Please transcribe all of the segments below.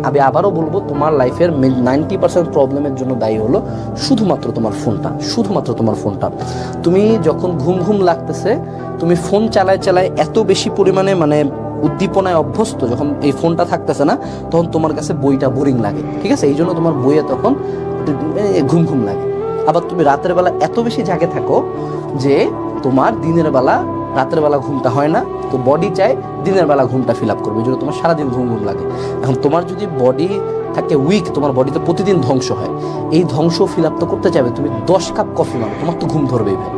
আমি আবারও বলবো, তোমার লাইফের 90% প্রবলেমের জন্য দায়ী হলো শুধুমাত্র তোমার ফোনটা, শুধুমাত্র তোমার ফোনটা। তুমি যখন ঘুম ঘুম লাগতেছে, তুমি ফোন চালায় চালায় এত বেশি পরিমাণে মানে উদ্দীপনায় অভ্যস্ত, যখন এই ফোনটা থাকতেছে না তখন তোমার কাছে বইটা বোরিং লাগে, ঠিক আছে? এই জন্য তোমার বইয়ে তখন ঘুম ঘুম লাগে। আবার তুমি রাতের বেলা এত বেশি জাগে থাকো যে তোমার রাতের বেলা ঘুমটা হয় না, তো বডি চায় দিনের বেলা ঘুমটা ফিল আপ করবে, এই জন্য তোমার সারাদিন ঘুম ঘুম লাগে। এখন তোমার যদি বডি থাকে উইক, তোমার বডিতে প্রতিদিন ধ্বংস হয়, এই ধ্বংস ফিল আপ তো করতে চাইবে, তুমি 10 কাপ কফি মারো, তোমার তো ঘুম ধরবেই ভাই।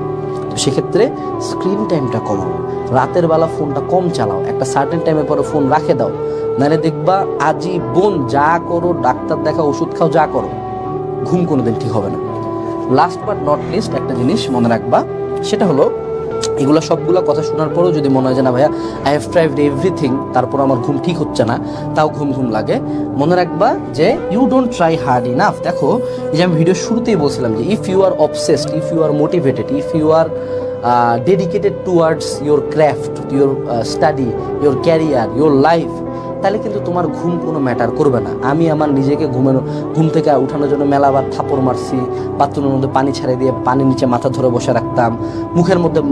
তো সেক্ষেত্রে স্ক্রিন টাইমটা কমাও, রাতের বেলা ফোনটা কম চালাও, একটা সার্টেন টাইমের পরে ফোন রাখে দাও, নাহলে দেখবা আজীবন যা করো, ডাক্তার দেখা, ওষুধ খাও, যা করো, ঘুম কোনোদিন ঠিক হবে না। লাস্ট বাট নট লিস্ট একটা জিনিস মনে রাখবা, সেটা হলো এগুলো সবগুলো কথা শোনার পরেও যদি মনে হয় যে না ভাইয়া আই হ্যাভ ট্রাইড এভরিথিং, তারপর আমার ঘুম ঠিক হচ্ছে না, তাও ঘুম ঘুম লাগে, মনে রাখবা যে you don't try hard enough. দেখো, এই যে আমি ভিডিও শুরুতেই বলছিলাম যে if you are obsessed, if you are motivated, if you are dedicated towards your craft, your study, your career, your life, তাহলে কিন্তু তোমার ঘুম কোনো ম্যাটার করবে না। আমি আমার নিজেকে ঘুম থেকে উঠানোর জন্য মেলাবার থাপড় মারছি, বাথরুমের মধ্যে পানি ছাড়িয়ে দিয়ে পানির নিচে মাথা ধরে বসে রাখতাম,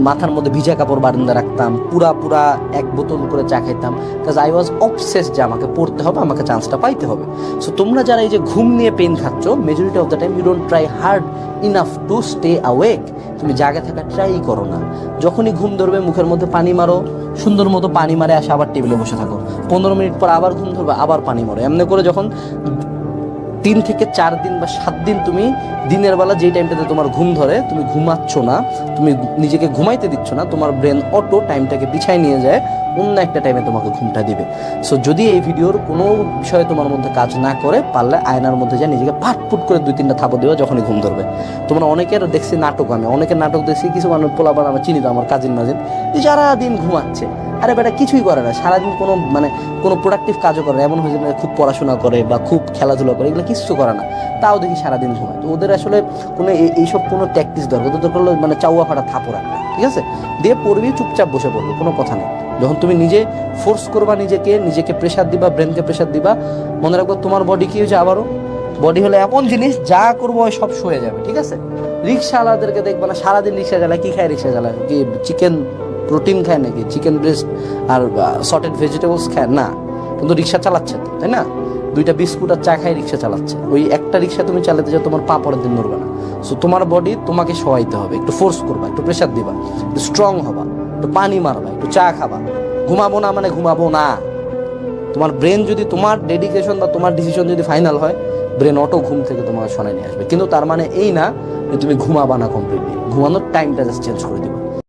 মাথার মধ্যে ভিজা কাপড় বারান্দা রাখতাম, পুরা 1 বোতল করে চা খাইতাম, কাজ আই ওয়াজ অবসেস যে আমাকে পড়তে হবে, আমাকে চান্সটা পাইতে হবে। সো তোমরা যারা এই যে ঘুম নিয়ে পেন খাচ্ছ, majority of the time you don't try hard enough to stay awake. তুমি জাগে থাকা ট্রাই করো না, যখনই ঘুম ধরবে মুখের মধ্যে পানি মারো, সুন্দর মতো পানি মারে আসে আবার টেবিলে বসে থাকো, 15 মিনিট পর আবার ঘুম ধরবে, আবার পানি মারো। এমনি করে যখন 3 থেকে 4 দিন বা 7 দিন তুমি দিনের বেলা যেই টাইমটাতে তোমার ঘুম ধরে তুমি ঘুমাচ্ছ না, তুমি নিজেকে ঘুমাইতে দিচ্ছ না, তোমার ব্রেন অটো টাইমটাকে পিছায় নিয়ে যায়, অন্য একটা টাইমে তোমাকে ঘুমটা দিবে। সো যদি এই ভিডিওর কোনো বিষয়ে তোমার মধ্যে কাজ না করে, পারলে আয়নার মধ্যে যায় নিজেকে ফাটফুট করে 2-3টা থাপড় দেওয়া যখনই ঘুম ধরবে। তোমরা অনেকের দেখছি নাটক, আমি অনেকের নাটক দেখছি, কিছু মানুষ পোলাপান আমার চিনি তো, আমার কাজিন মাজিন, সারাদিন ঘুমাচ্ছে। আরে বেটা কিছুই করে না, সারাদিন কোনো প্রোডাক্টিভ কাজও করে না, এমন হয়েছে না খুব পড়াশোনা করে বা খুব খেলাধুলা করে, এগুলো কিছু করে না, তাও দেখি সারাদিন ঘুমায়। তো ওদের আসলে কোনো এইসব কোনো প্র্যাকটিস দরকার, ওদের দরকার হলো চাউয়া ফাটা থাপড় একটা, ঠিক আছে, দিয়ে পড়বি, চুপচাপ বসে পড়বো, কোনো কথা নেই। যখন তুমি নিজে ফোর্স করবা নিজেকে প্রেশার দিবা, ব্রেনকে প্রেশার দিবা, মনে রাখবো তোমার বডি কি হয়েছে, আবারও বডি হলো এমন জিনিস, যা করবো ওই সব সয়ে যাবে, ঠিক আছে? রিক্সাওয়ালাদেরকে দেখবা না সারাদিন রিক্সা চালায়, কি খায় রিক্সা চালায়? কি চিকেন প্রোটিন খায় নাকি? চিকেন ব্রেস্ট আর সটেড ভেজিটেবলস খায় না, কিন্তু রিক্সা চালাচ্ছে তো, তাই না? 2টা বিস্কুট আর চা খাই রিক্সা চালাচ্ছে। ওই একটা রিক্সা তুমি চালাতে যাও, তোমার পা পরের দিন নড়বে না। সো তোমার বডি তোমাকে সহাইতে হবে, একটু ফোর্স করবা, একটু প্রেশার দিবা, একটু স্ট্রং হবা, একটু পানি মারবা, একটু চা খাবা। ঘুমাবো না মানে ঘুমাবো না। তোমার ব্রেন যদি, তোমার ডেডিকেশন বা তোমার ডিসিশন যদি ফাইনাল হয়, ব্রেন অটো ঘুম থেকে তোমাকে শোনায় নিয়ে আসবে। কিন্তু তার মানে এই না যে তুমি ঘুমাবা না কমপ্লিটলি, ঘুমানোর টাইমটা জাস্ট চেঞ্জ করে দিবে।